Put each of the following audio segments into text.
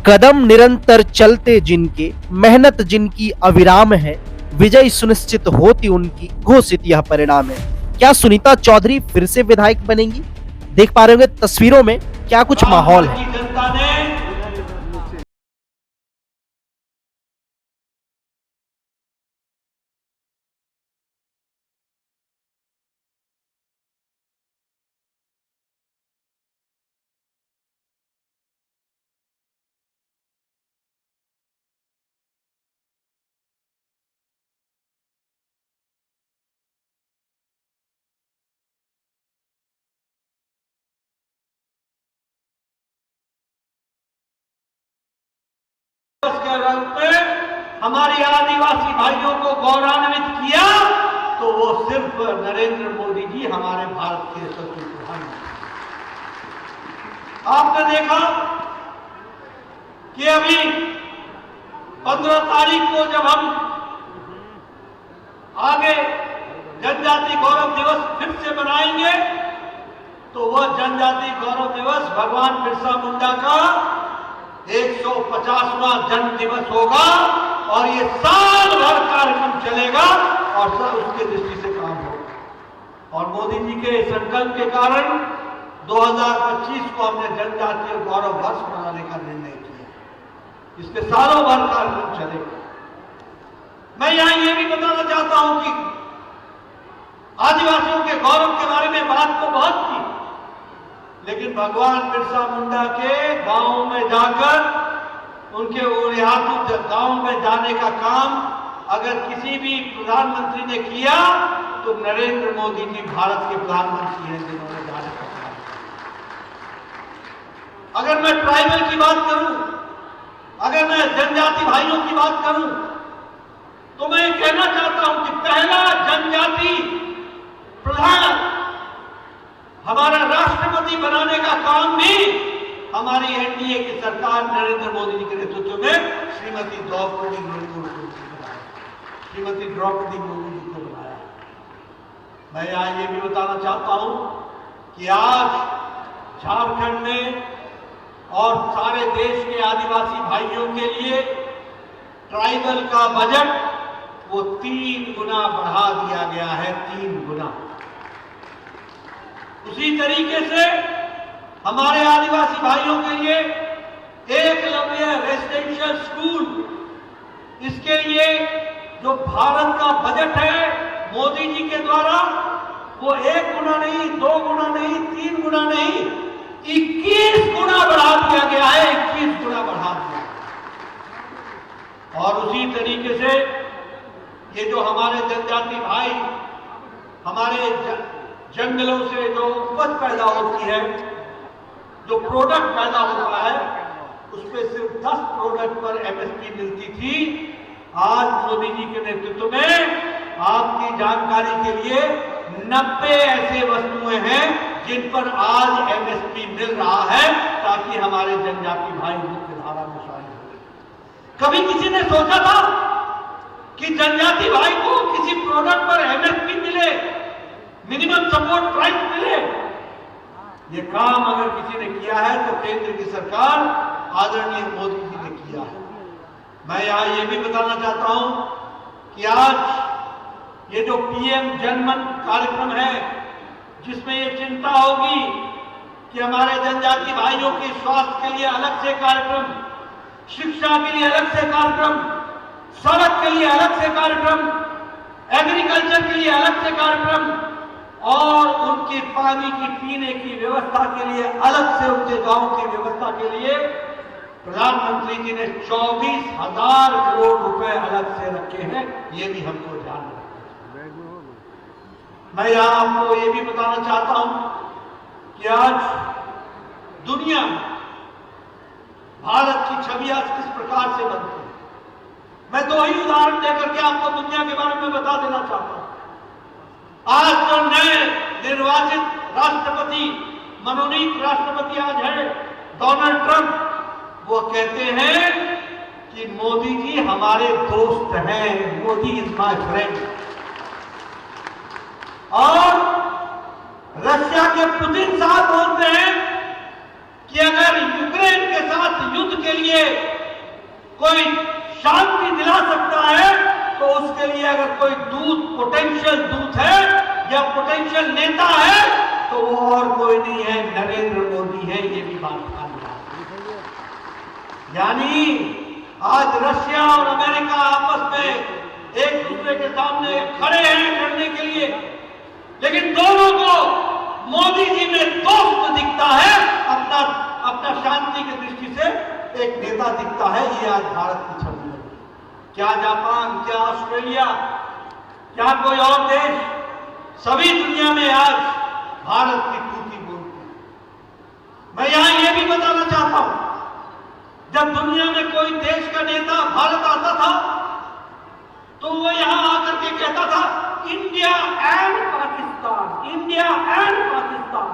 कदम निरंतर चलते जिनके, मेहनत जिनकी अविराम है, विजय सुनिश्चित होती उनकी, घोषित यह परिणाम है। क्या सुनीता चौधरी फिर से विधायक बनेंगी? देख पा रहे होंगे तस्वीरों में क्या कुछ माहौल है। जनता ने के रूप में हमारे आदिवासी भाइयों को गौरवान्वित किया, तो वो सिर्फ नरेंद्र मोदी जी हमारे भारत के यशस्वी प्रधानमंत्री। आपने देखा कि अभी 15 तारीख को जब हम आगे जनजाति गौरव दिवस फिर से मनाएंगे, तो वह जनजाति गौरव दिवस भगवान बिरसा मुंडा का 150वां जन्म दिवस होगा और ये साल भर कार्यक्रम चलेगा और सब उसके दृष्टि से काम होगा। और मोदी जी के संकल्प के कारण 2025 को हमने जनजातीय गौरव वर्ष मनाने का निर्णय किया। इसके सालों भर कार्यक्रम चलेगा। मैं यहां ये भी बताना चाहता हूं कि आदिवासियों के गौरव के बारे में बात तो बहुत की, लेकिन भगवान बिरसा मुंडा के गांव में जाकर उनके ओरियातू गांव में जाने का काम अगर किसी भी प्रधानमंत्री ने किया तो नरेंद्र मोदी जी भारत के प्रधानमंत्री हैं जिन्होंने जाने का काम। अगर मैं ट्राइबल की बात करूं, अगर मैं जनजाति भाइयों की बात करूं, तो मैं ये कहना चाहता हूं कि पहला जनजाति प्रधान हमारा राष्ट्रपति बनाने का काम भी हमारी एनडीए की सरकार नरेंद्र मोदी जी के नेतृत्व में श्रीमती द्रौपदी मुर्मू जी को बनाया। मैं यहां ये भी बताना चाहता हूं कि आज झारखंड में और सारे देश के आदिवासी भाइयों के लिए ट्राइबल का बजट वो 3 गुना बढ़ा दिया गया है, 3 गुना। उसी तरीके से हमारे आदिवासी भाइयों के लिए एकलव्य रेजिडेंशियल स्कूल, इसके लिए जो भारत का बजट है मोदी जी के द्वारा, वो 1 गुना नहीं, 2 गुना नहीं, 3 गुना नहीं, 21 गुना बढ़ा दिया गया है, 21 गुना बढ़ा दिया। और उसी तरीके से ये जो हमारे जनजाति भाई हमारे जंगलों से जो उपज पैदा होती है, जो प्रोडक्ट पैदा होता है, उस पर सिर्फ 10 प्रोडक्ट पर एमएसपी मिलती थी। आज मोदी जी के नेतृत्व में आपकी जानकारी के लिए 90 ऐसे वस्तुएं हैं जिन पर आज एमएसपी मिल रहा है, ताकि हमारे जनजाति भाई मुख्य धारा में शामिल हो। कभी किसी ने सोचा था कि जनजाति भाई को किसी प्रोडक्ट पर एमएसपी मिले, मिनिमम सपोर्ट प्राइस मिले? ये काम अगर किसी ने किया है तो केंद्र की सरकार आदरणीय मोदी जी ने किया है। मैं यहां ये भी बताना चाहता हूं कि आज ये जो पीएम जनमन कार्यक्रम है, जिसमें ये चिंता होगी कि हमारे जनजाति भाइयों के स्वास्थ्य के लिए अलग से कार्यक्रम, शिक्षा के लिए अलग से कार्यक्रम, सड़क के लिए अलग से कार्यक्रम, एग्रीकल्चर के लिए अलग से कार्यक्रम और उनके पानी की पीने की व्यवस्था के लिए अलग से, उनके गांव की व्यवस्था के लिए प्रधानमंत्री जी ने 24,000 करोड़ रुपए अलग से रखे हैं। ये भी हमको ध्यान रखना है। मैं यहां आपको ये भी बताना चाहता हूं कि आज दुनिया में भारत की छवि आज किस प्रकार से बनती है। मैं 2 ही उदाहरण देकर के आपको दुनिया के बारे में बता देना चाहता हूं। आज जो नए निर्वाचित राष्ट्रपति, मनोनीत राष्ट्रपति आज है डोनाल्ड ट्रंप, वो कहते हैं कि मोदी जी हमारे दोस्त हैं, मोदी इज माय फ्रेंड। और रशिया के पुतिन साहब बोलते हैं कि अगर यूक्रेन के साथ युद्ध के लिए कोई शांति दिला सकता है तो उसके लिए अगर कोई दूत, पोटेंशियल दूत है या पोटेंशियल नेता है तो वो और कोई नहीं है, नरेंद्र मोदी है। ये भी बात ध्यान रखना। यानी आज रशिया और अमेरिका आपस में एक दूसरे के सामने खड़े हैं लड़ने के लिए, लेकिन दोनों को मोदी जी में दोस्त दिखता है, अपना शांति की दृष्टि से एक नेता दिखता है। ये आज भारत की छवि है। क्या जापान, क्या ऑस्ट्रेलिया, क्या कोई और देश, सभी दुनिया में आज भारत की तूती बोलती है। मैं यहां यह भी बताना चाहता हूं, जब दुनिया में कोई देश का नेता भारत आता था तो वो यहां आकर के कहता था India and Pakistan, India and Pakistan,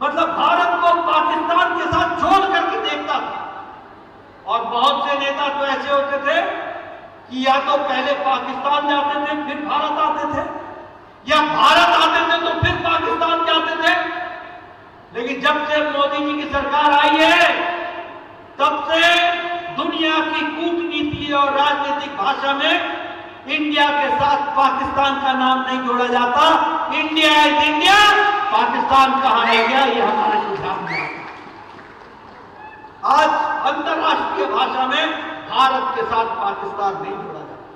मतलब भारत को पाकिस्तान के साथ जोड़ करके देखता था। और बहुत से नेता तो ऐसे होते थे कि या तो पहले पाकिस्तान जाते थे फिर भारत आते थे, या भारत आते थे तो फिर पाकिस्तान जाते थे। लेकिन जब से मोदी जी की सरकार आई है तब से दुनिया की कूटनीति और राजनीतिक भाषा में इंडिया के साथ पाकिस्तान का नाम नहीं जोड़ा जाता। इंडिया इज इंडिया, पाकिस्तान कहां रह गया ये हमारे को ध्यान में आता। आज अंतरराष्ट्रीय भाषा में भारत के साथ पाकिस्तान नहीं जोड़ा जाता।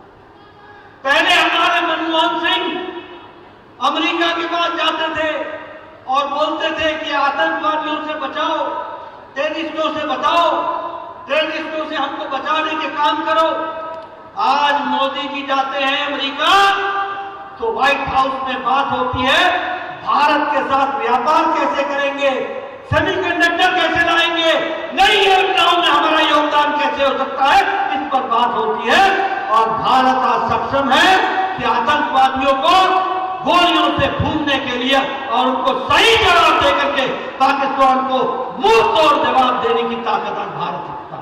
पहले हमारे मनमोहन सिंह अमेरिका के पास जाते थे और बोलते थे कि आतंकवादियों से बचाओ, टेररिस्टों से बचाओ, टेररिस्टों से हमको बचाने के काम करो। आज मोदी जी जाते हैं अमेरिका तो व्हाइट हाउस में बात होती है भारत के साथ व्यापार कैसे करेंगे, सेमीकंडक्टर कैसे लाएंगे, नई योजनाओं में हमारा योगदान कैसे हो सकता है, इस पर बात होती है। और भारत आज सक्षम है कि आतंकवादियों को गोलियों से भूनने के लिए और उनको सही जवाब देकर के पाकिस्तान को मुंह तोड़ जवाब देने की ताकत आज भारत रखता है।